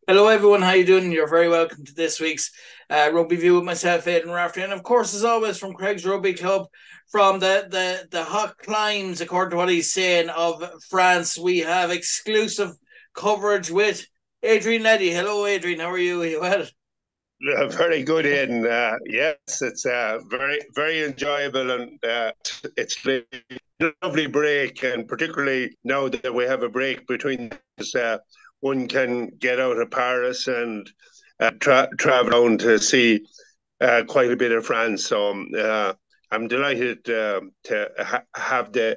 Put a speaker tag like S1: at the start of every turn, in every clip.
S1: Hello everyone, how you doing? You're very welcome to this week's rugby view with myself, Aidan and Raftery, and of course, as always, from Craig's Rugby Club, from the hot climes, according to what he's saying, of France. We have exclusive coverage with Adrian Leddy. Hello, Adrian. How are you? Are you well?
S2: Very good, Aidan. Yes, it's very, very enjoyable, and it's been a lovely break. And particularly now that we have a break between us, one can get out of Paris and travel down to see quite a bit of France. So I'm delighted have the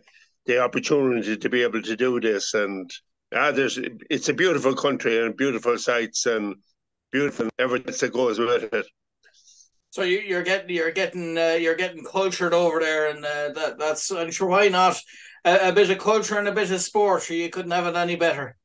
S2: opportunity to be able to do this. And it's a beautiful country and beautiful sights and beautiful everything that goes with it.
S1: So you're getting cultured over there, and that's I'm sure why not a bit of culture and a bit of sport. Sure, you couldn't have it any better.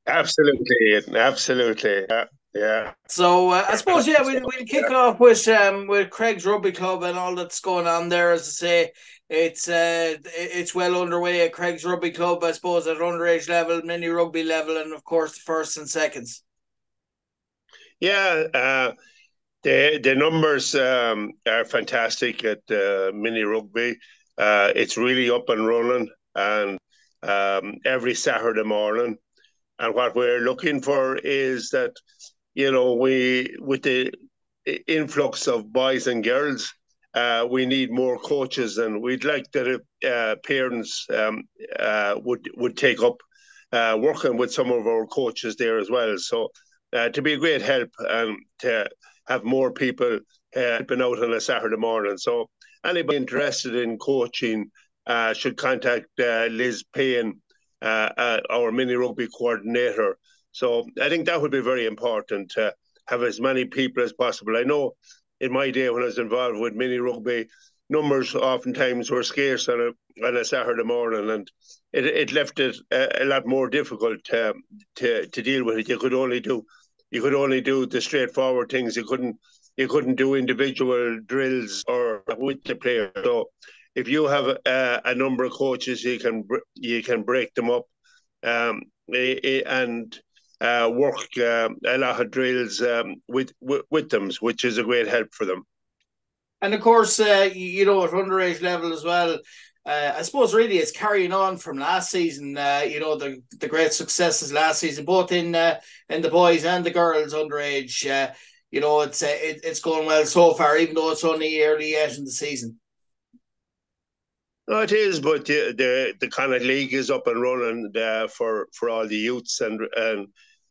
S2: Absolutely, absolutely. Yeah.
S1: So I suppose yeah, we'll kick off with Craig's Rugby Club and all that's going on there. As I say, it's well underway at Craig's Rugby Club. I suppose at underage level, mini rugby level, and of course the first and seconds.
S2: Yeah, the numbers are fantastic at mini rugby. It's really up and running, and every Saturday morning. And what we're looking for is that, we with the influx of boys and girls, we need more coaches, and we'd like that parents would take up working with some of our coaches there as well. So to be a great help and to have more people helping out on a Saturday morning. So anybody interested in coaching should contact Liz Payne, our mini rugby coordinator. So I think that would be very important to have as many people as possible. I know in my day when I was involved with mini rugby, numbers oftentimes were scarce on a Saturday morning, and it left it a lot more difficult to deal with it. You could only do the straightforward things. You couldn't do individual drills or with the player. So if you have a number of coaches, you can break them up and work a lot of drills with them, which is a great help for them.
S1: And of course, at underage level as well. I suppose really it's carrying on from last season. The great successes last season, both in the boys and the girls underage. It's going well so far, even though it's only early yet in the season.
S2: No, it is, but the kind of league is up and running for all the youths and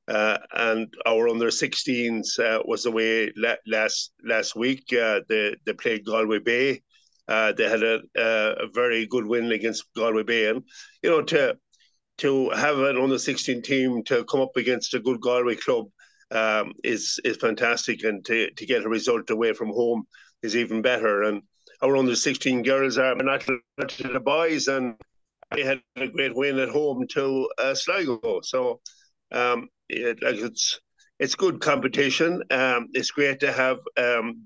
S2: our under 16s was away last week. They played Galway Bay. They had a very good win against Galway Bay, and to have an under 16 team to come up against a good Galway club is fantastic, and to get a result away from home is even better. And our under 16 girls are not to the boys, and they had a great win at home to Sligo. So it's good competition. It's great to have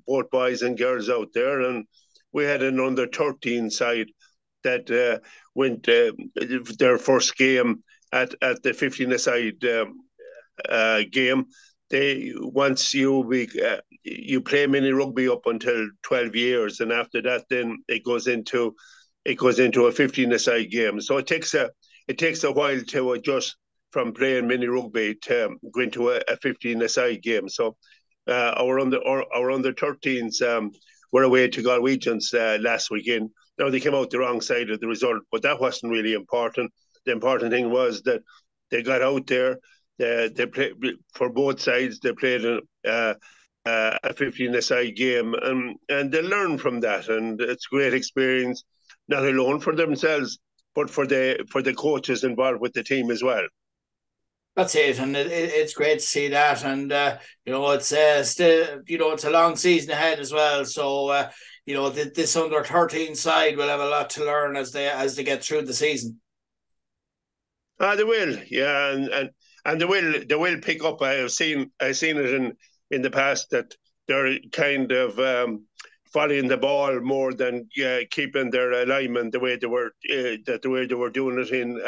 S2: both boys and girls out there, and we had an under 13 side that went their first game at the 15-a-side game. They once you play mini rugby up until 12 years, and after that, then it goes into a 15-a-side game. So it takes a while to adjust from playing mini rugby to go into a 15-a-side game. So our under 13s were away to Galwegians last weekend. Now they came out the wrong side of the result, but that wasn't really important. The important thing was that they got out there. They played for both sides. They played a 15-a-side game, and they learned from that. And it's a great experience, not alone for themselves, but for the coaches involved with the team as well.
S1: That's it, and it's great to see that. And it's still it's a long season ahead as well. So this under 13 side will have a lot to learn as they get through the season.
S2: They will, yeah, and they will pick up. I've seen it in the past that they're kind of following the ball more than keeping their alignment the way they were doing it in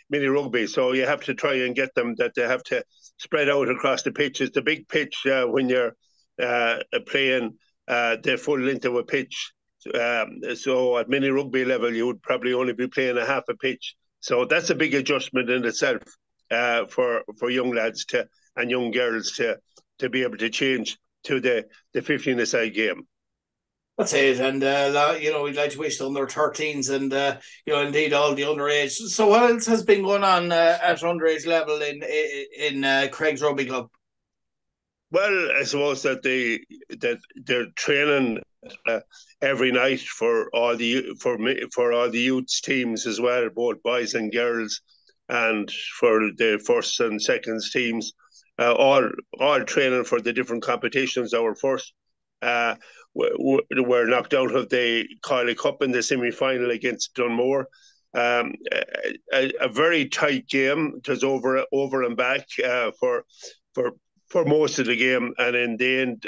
S2: mini rugby. So you have to try and get them that they have to spread out across the pitch. It's the big pitch when you're playing the full length of a pitch. So at mini rugby level, you would probably only be playing a half a pitch. So that's a big adjustment in itself for young lads and young girls to be able to change to the 15-a-side game.
S1: That's it, and we'd like to wish the under-13s and indeed all the underage. So, what else has been going on at underage level in Craig's Rugby Club?
S2: Well, I suppose that they're training every night for all the youths teams as well, both boys and girls, and for the first and seconds teams, all training for the different competitions. Our first were knocked out of the Carly Cup in the semi-final against Dunmore. A very tight game. It was over and back for most of the game, and in the end,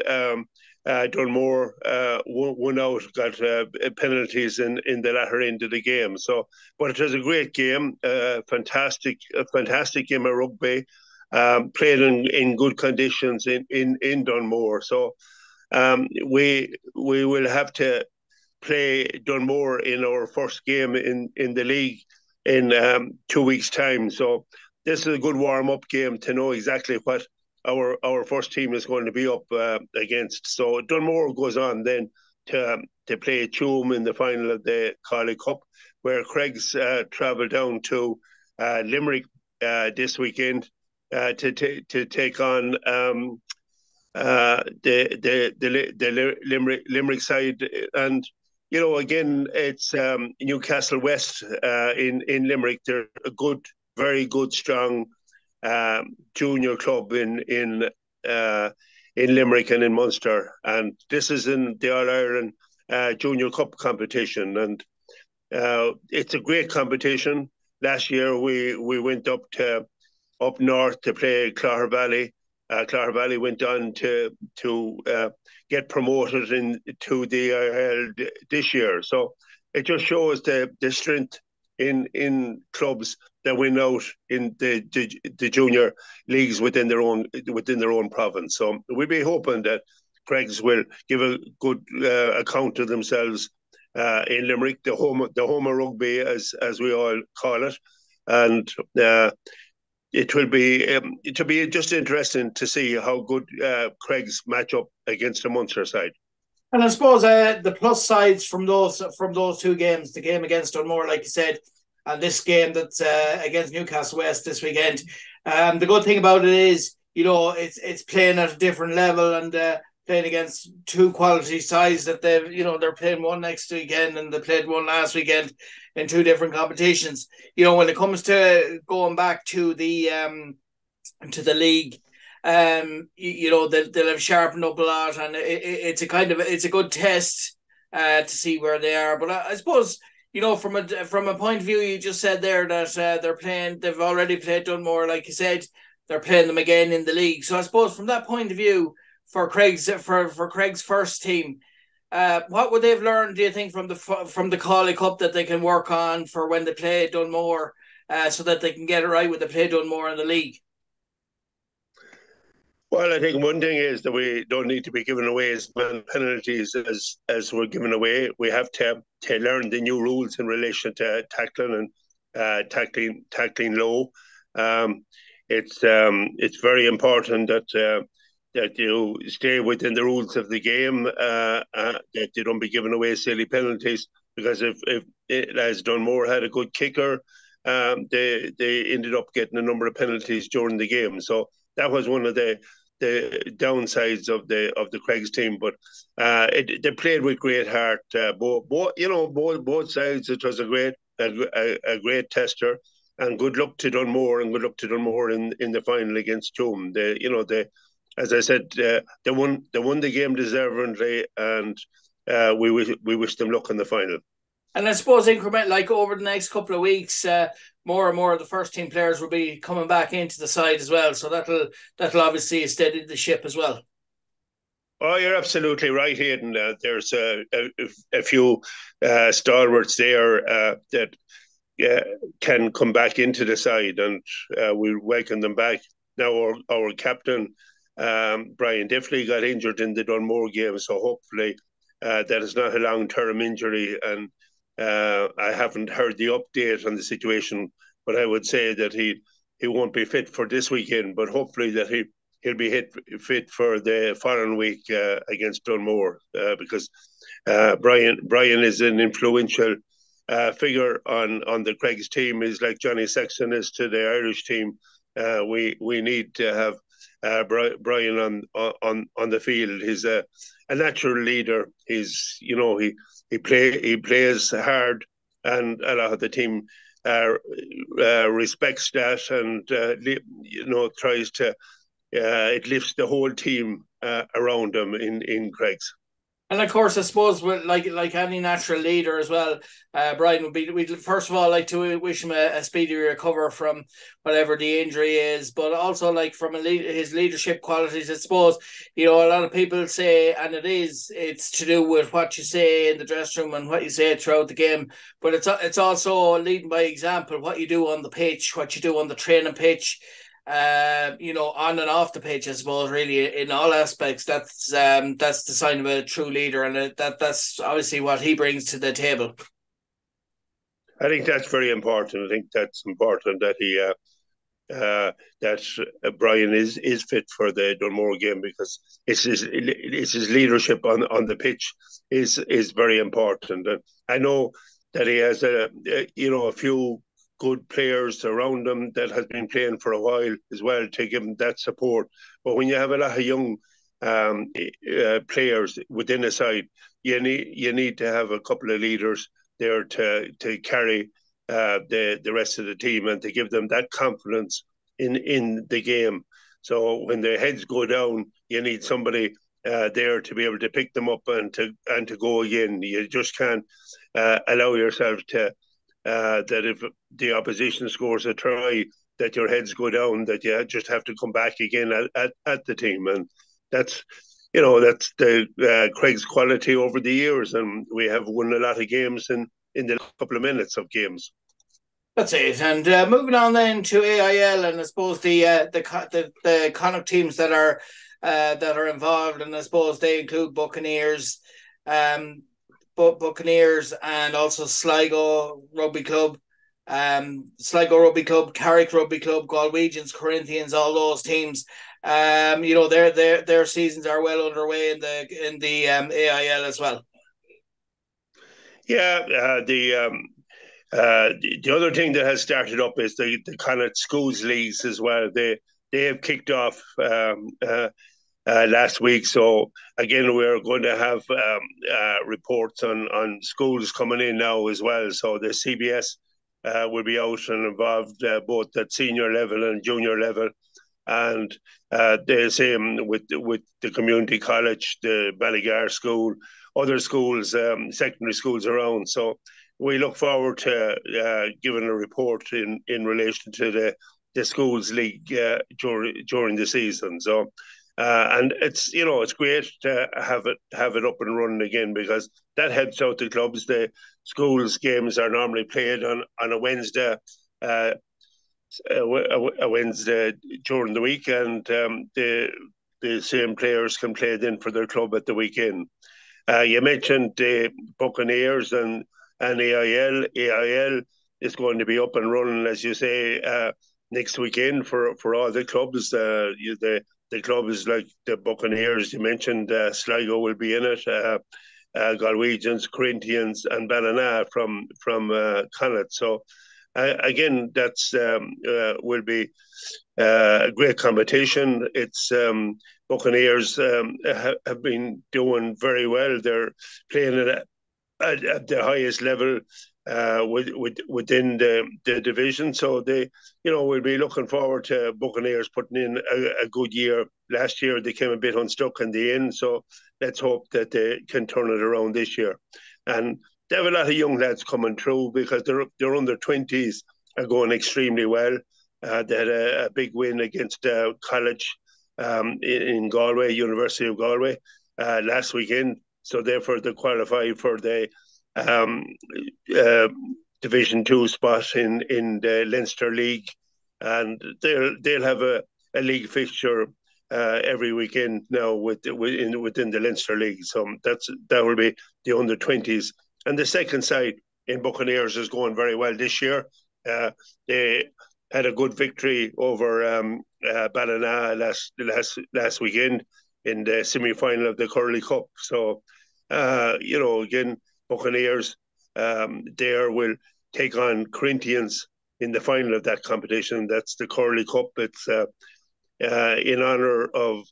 S2: Dunmore won out, got penalties in the latter end of the game. So, but it was a great game, fantastic game of rugby, played in good conditions in Dunmore. So, we will have to play Dunmore in our first game in the league in 2 weeks' time. So, this is a good warm-up game to know exactly what our first team is going to be up against. So Dunmore goes on then to play Tuam in the final of the Carly Cup, where Craig's travel down to Limerick this weekend to take on the Limerick side. And again, it's Newcastle West in Limerick. They're a good, very good, strong junior club in Limerick and in Munster, and this is in the All-Ireland Junior Cup competition, and it's a great competition. Last year we went up north to play Clare Valley. Clare Valley went on to get promoted to the IRL this year, so it just shows the strength in clubs that win out in the junior leagues within their own province. So we'll be hoping that Craigs will give a good account of themselves in Limerick, the home of rugby, as we all call it, and it will be just interesting to see how good Craigs match up against the Munster side.
S1: And I suppose the plus sides from those two games, the game against Dunmore, like you said, and this game that's against Newcastle West this weekend. The good thing about it is, it's playing at a different level and playing against two quality sides that they're playing one next weekend and they played one last weekend in two different competitions. When it comes to going back to the league, they'll have sharpened up a lot, and it's a good test to see where they are. But I suppose, from a point of view, you just said there that they've already played Dunmore, like you said, they're playing them again in the league. So I suppose from that point of view, for Craig's first team, what would they have learned, do you think, from the Carly Cup that they can work on for when they play Dunmore, so that they can get it right when they play Dunmore in the league?
S2: Well, I think one thing is that we don't need to be giving away as many penalties as we're giving away. We have to learn the new rules in relation to tackling and tackling low. It's very important that you stay within the rules of the game, that you don't be giving away silly penalties, because if as Dunmore had a good kicker, they ended up getting a number of penalties during the game. So that was one of the downsides of the Craigs team, but they played with great heart. Both sides. It was a great tester, and good luck to Dunmore, and good luck to Dunmore in the final against Tuam. As I said, they won the game deservingly, and we wish them luck in the final.
S1: And I suppose over the next couple of weeks, more and more of the first team players will be coming back into the side as well. So that'll obviously steady the ship as well.
S2: Oh, you're absolutely right, Hayden. There's a few stalwarts there that uh, can come back into the side, and we welcome them back. Now, our captain, Brian Diffley, got injured in the Dunmore game, so hopefully that is not a long-term injury. And I haven't heard the update on the situation, but I would say that he won't be fit for this weekend, but hopefully that he'll be fit for the following week against Dunmore, because Brian is an influential figure on the Craig's team. Is like Johnny Sexton is to the Irish team. We need to have Brian on the field. He's a natural leader. He plays hard, and a lot of the team respects that, and tries to. It lifts the whole team around him in Craig's.
S1: And of course, I suppose with like any natural leader as well, Brian would be. We'd first of all like to wish him a speedy recover from whatever the injury is, but also like from his leadership qualities. I suppose a lot of people say, and it's to do with what you say in the dressing room and what you say throughout the game, but it's also leading by example. What you do on the pitch, what you do on the training pitch. On and off the pitch, I suppose, really in all aspects, that's the sign of a true leader, and that's obviously what he brings to the table.
S2: I think that's very important. I think that's important that Brian is fit for the Dunmore game, because it's his leadership on the pitch is very important. And I know that he has a few good players around him that has been playing for a while as well to give him that support. But when you have a lot of young players within a side, you need to have a couple of leaders there to carry the rest of the team and to give them that confidence in the game. So when their heads go down, you need somebody there to be able to pick them up and to go again. You just can't allow yourself to that if the opposition scores a try, that your heads go down, that you just have to come back again at the team. And that's that's the Craig's quality over the years, and we have won a lot of games in the couple of minutes of games.
S1: That's it. And moving on then to AIL, and I suppose the Connacht teams that are involved, and I suppose they include Buccaneers, Buccaneers, and also Sligo Rugby Club, Carrick Rugby Club, Galwegians, Corinthians, all those teams. Their seasons are well underway in the AIL as well.
S2: Yeah, the other thing that has started up is the Connacht schools leagues as well. They have kicked off last week. So again, we're going to have reports on schools coming in now as well. So the CBS will be out and involved both at senior level and junior level. And the same with the community college, the Ballygar school, other schools, secondary schools around. So we look forward to giving a report in relation to the schools league during the season. So and it's great to have it up and running again, because that helps out the clubs. The schools games are normally played on a Wednesday. A Wednesday during the week, and the same players can play then for their club at the weekend. You mentioned the Buccaneers and AIL. AIL is going to be up and running, as you say, next weekend for all the clubs. The club is like the Buccaneers. You mentioned Sligo will be in it. Galwegians, Corinthians, and Ballina from Connacht. So again, that's will be a great competition. It's Buccaneers have been doing very well. They're playing at the highest level within the division. So they, we'll be looking forward to Buccaneers putting in a good year. Last year they came a bit unstuck in the end. So let's hope that they can turn it around this year. And they have a lot of young lads coming through, because their under 20s are going extremely well. They had a big win against college in Galway, University of Galway. last weekend. So therefore, they qualify for the um, uh, Division 2 spot in the Leinster League, and they'll have a league fixture every weekend now within the Leinster League. So that will be the under-20s. And the second side in Buccaneers is going very well this year. They had a good victory over Ballina last weekend in the semi-final of the Curly Cup. So, again, Buccaneers there will take on Corinthians in the final of that competition. That's the Curly Cup. It's in honour of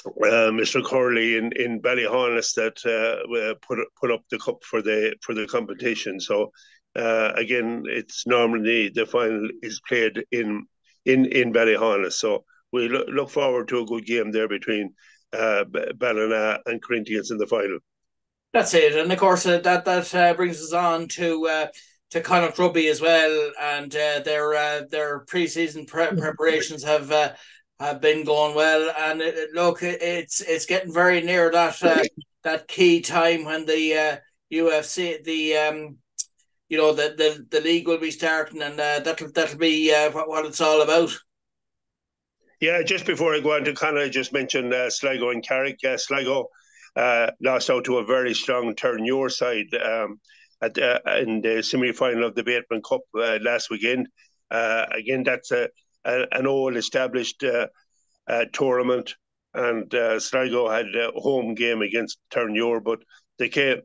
S2: Mr. Corley in Ballyhonest that put up the cup for the competition. So again, it's normally the final is played in Ballyhonest. So we look forward to a good game there between Ballina and Corinthians in the final.
S1: That's it, and of course that brings us on to Connacht Rugby as well, and their pre-season preparations have been going well, and it's getting very near that key time when the UFC the league will be starting, and that'll be what it's all about.
S2: Yeah, just before I go on to Connacht, I just mentioned Sligo and Carrick. Sligo lost out to a very strong Turn-Your side in the semi-final of the Bateman Cup last weekend. Again, that's an old established tournament, and Sligo had a home game against Turn-Your, but they came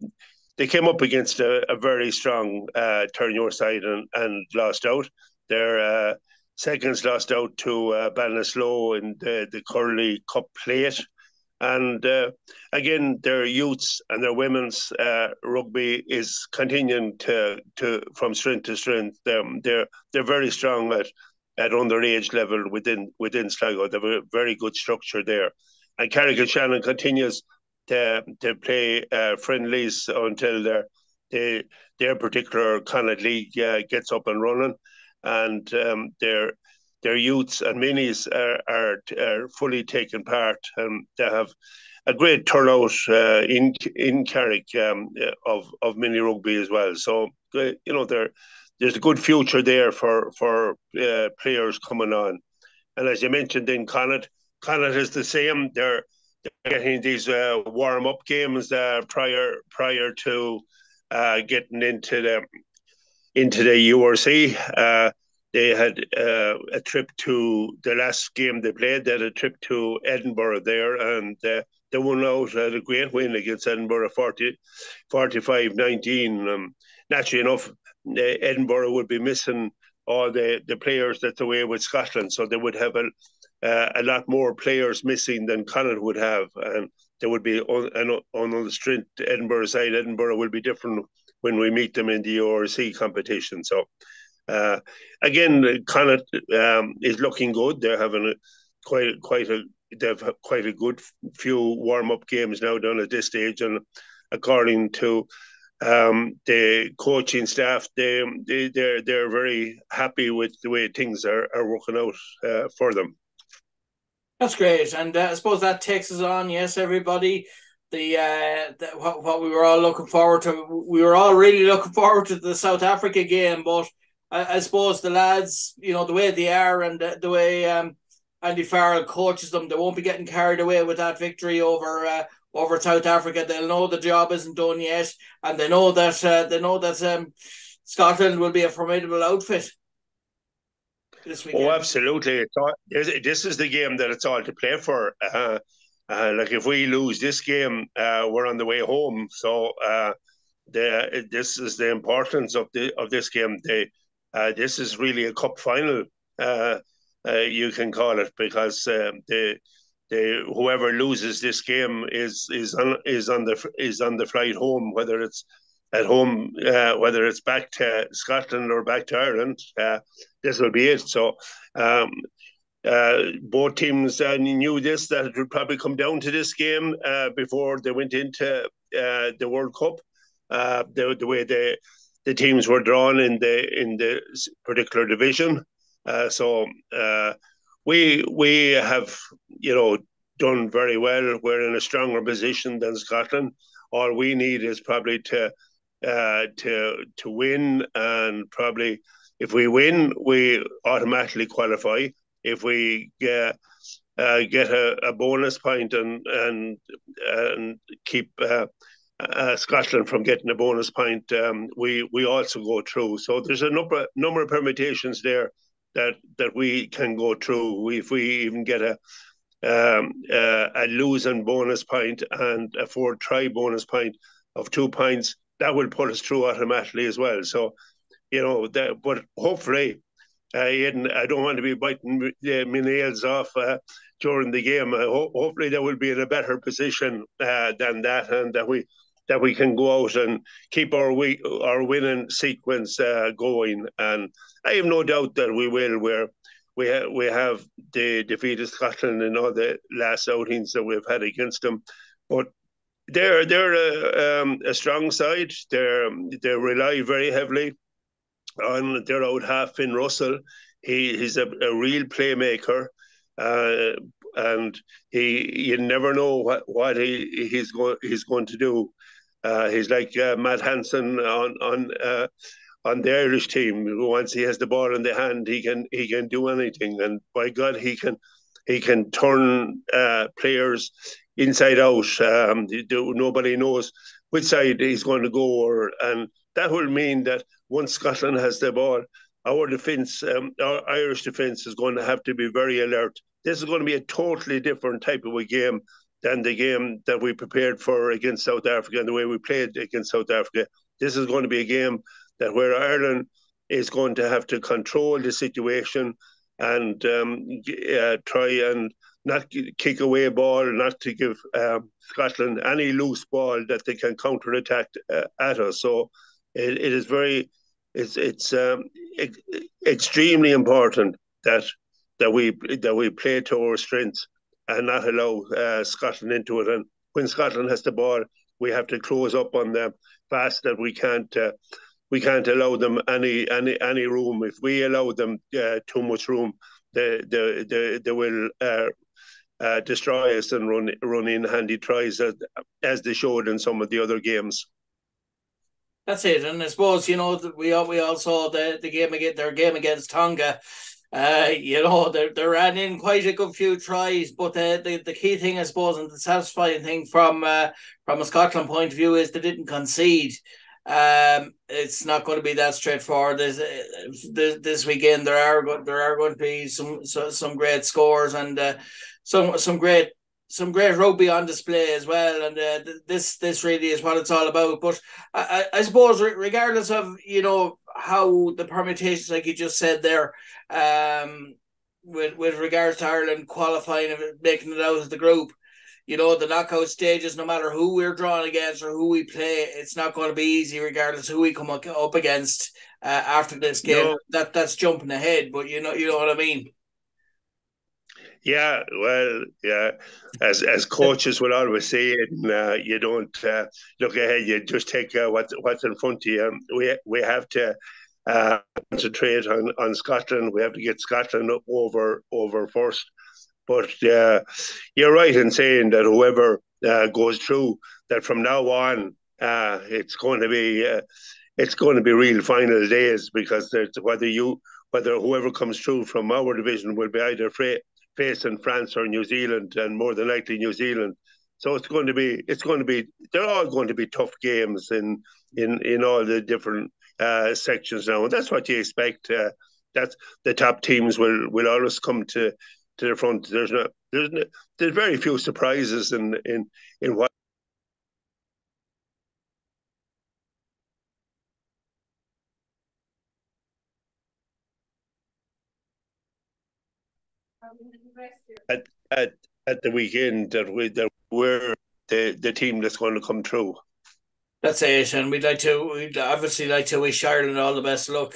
S2: up against a very strong Turn-Your side and lost out. Their seconds lost out to Ballinasloe in the Curly Cup plate. And again, their youths and their women's rugby is continuing to from strength to strength. They're very strong at underage level within Sligo. They have a very good structure there. And Carrick-on-Shannon continues to play friendlies until their particular Connacht League gets up and running, and their youths and minis are fully taking part, and they have a great turnout in Carrick of mini rugby as well. So there's a good future there for players coming on. And as you mentioned, in Connacht is the same. They're getting these warm up games prior to getting into the URC. They had a trip to the last game they played. They had a trip to Edinburgh there, and they won out. Had a great win against Edinburgh, 45-19. Naturally enough, Edinburgh would be missing all the players that's away with Scotland, so they would have a lot more players missing than Connacht would have, and there would be on the strength Edinburgh side. Edinburgh will be different when we meet them in the URC competition. So. Again, Connacht is looking good. They're having they've quite a good few warm-up games now done at this stage, and according to the coaching staff, they're very happy with the way things are working out for them.
S1: That's great, and I suppose that takes us on. Yes, everybody. What we were all looking forward to. We were all really looking forward to the South Africa game, but I suppose the lads, the way they are and the way Andy Farrell coaches them, they won't be getting carried away with that victory over South Africa. They'll know the job isn't done yet, and they know that Scotland will be a formidable outfit this weekend.
S2: Oh, absolutely! This is the game that it's all to play for. Like if we lose this game, we're on the way home. So this is the importance of this game. This is really a cup final, you can call it, because whoever loses this game is on the flight home, whether it's at home, whether it's back to Scotland or back to Ireland. This will be it. So both teams knew that it would probably come down to this game before they went into the World Cup. The way the teams were drawn in the particular division. So we have, done very well. We're in a stronger position than Scotland. All we need is probably to win, and probably if we win, we automatically qualify. If we get a bonus point and keep Scotland from getting a bonus point, we also go through. So there's a number of permutations there that we can go through. If we even get a losing bonus point and a 4-try bonus point of 2 points, that will put us through automatically as well. So, but hopefully, Aidan, I don't want to be biting my nails off during the game. Hopefully, they will be in a better position than that, and that we can go out and keep our winning sequence going. And I have no doubt that we will. We have defeated Scotland in all the last outings that we've had against them, but they're a strong side. They rely very heavily on their out half, Finn Russell. He's a real playmaker, and you never know what he's going to do. He's like Matt Hansen on the Irish team. Once he has the ball in the hand, he can do anything. And by God, he can turn players inside out. Nobody knows which side he's going to go, and that will mean that once Scotland has the ball, our defence, our Irish defence, is going to have to be very alert. This is going to be a totally different type of a game than the game that we prepared for against South Africa and the way we played against South Africa. This is going to be a game that where Ireland is going to have to control the situation and try and not kick away a ball, not to give Scotland any loose ball that they can counter-attack at us. So it is it's extremely important that we play to our strengths and not allow Scotland into it. And when Scotland has the ball, we have to close up on them fast. That we can't allow them any room. If we allow them too much room, they will destroy us and run in handy tries as they showed in some of the other games.
S1: That's it, and I suppose we all saw the game against Tonga. They ran in quite a good few tries, but the key thing, I suppose, and the satisfying thing from a Scotland point of view is they didn't concede. It's not going to be that straightforward. This weekend there are going to be some great scores and some great rugby on display as well, and this really is what it's all about. But I suppose regardless of how the permutations, like you just said there, with regards to Ireland qualifying and making it out of the group, the knockout stages, no matter who we're drawn against or who we play, it's not going to be easy regardless who we come up against after this game. No. That's jumping ahead, but you know what I mean.
S2: Yeah, well, yeah. As coaches will always say, you don't look ahead. You just take what's in front of you. We have to concentrate on Scotland. We have to get Scotland over first. But you're right in saying that whoever goes through, that from now on, it's going to be real final days, because whether whoever comes through from our division will be either facing France or New Zealand, and more than likely New Zealand. So they're all going to be tough games in all the different sections now, and that's what you expect. That's the top teams will always come to the front. There's very few surprises in what. At the weekend that we're the team that's going to come through.
S1: That's it, and we'd obviously like to wish Ireland all the best luck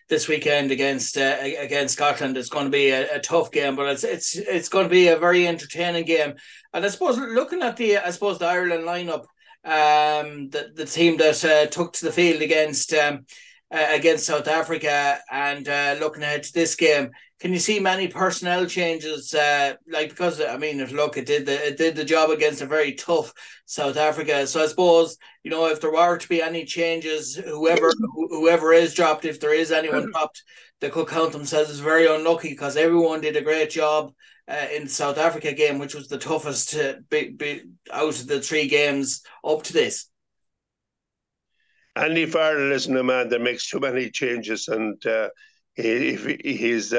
S1: this weekend against Scotland. It's going to be a tough game, but it's going to be a very entertaining game. And I suppose looking at the Ireland lineup, the team that took to the field against South Africa, and looking ahead to this game, can you see many personnel changes? Because I mean, look, it did the job against a very tough South Africa. So I suppose, if there were to be any changes, whoever is dropped, if there is anyone dropped, they could count themselves as very unlucky, because everyone did a great job in the South Africa game, which was the toughest to be out of the 3 games up to this.
S2: Andy Farrell isn't a man that makes too many changes, and he's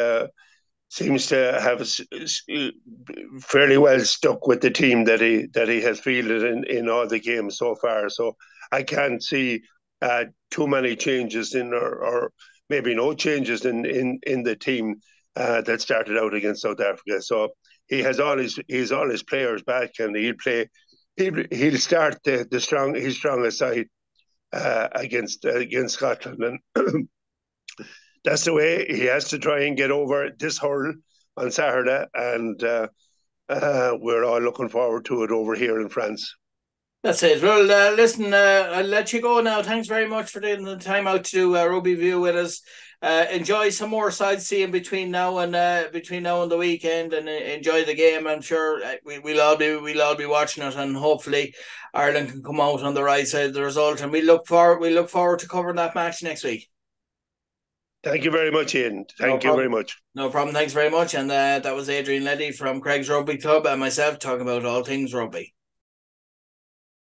S2: seems to have fairly well stuck with the team that he has fielded in all the games so far. So I can't see too many changes or maybe no changes in the team that started out against South Africa. So he has all his players back, and he'll start his strongest side against Scotland, and that's the way he has to try and get over this hurdle on Saturday, and we're all looking forward to it over here in France.
S1: That's it. Well, listen, I'll let you go now. Thanks very much for taking the time out to do Rugby View with us. Enjoy some more sightseeing between now and the weekend, and enjoy the game. I'm sure we'll all be watching it, and hopefully Ireland can come out on the right side of the result. And we look forward to covering that match next week.
S2: Thank you very much, Aidan. Thank you very much.
S1: No problem. Thanks very much. And that was Adrian Leddy from Craig's Rugby Club, and myself talking about all things rugby.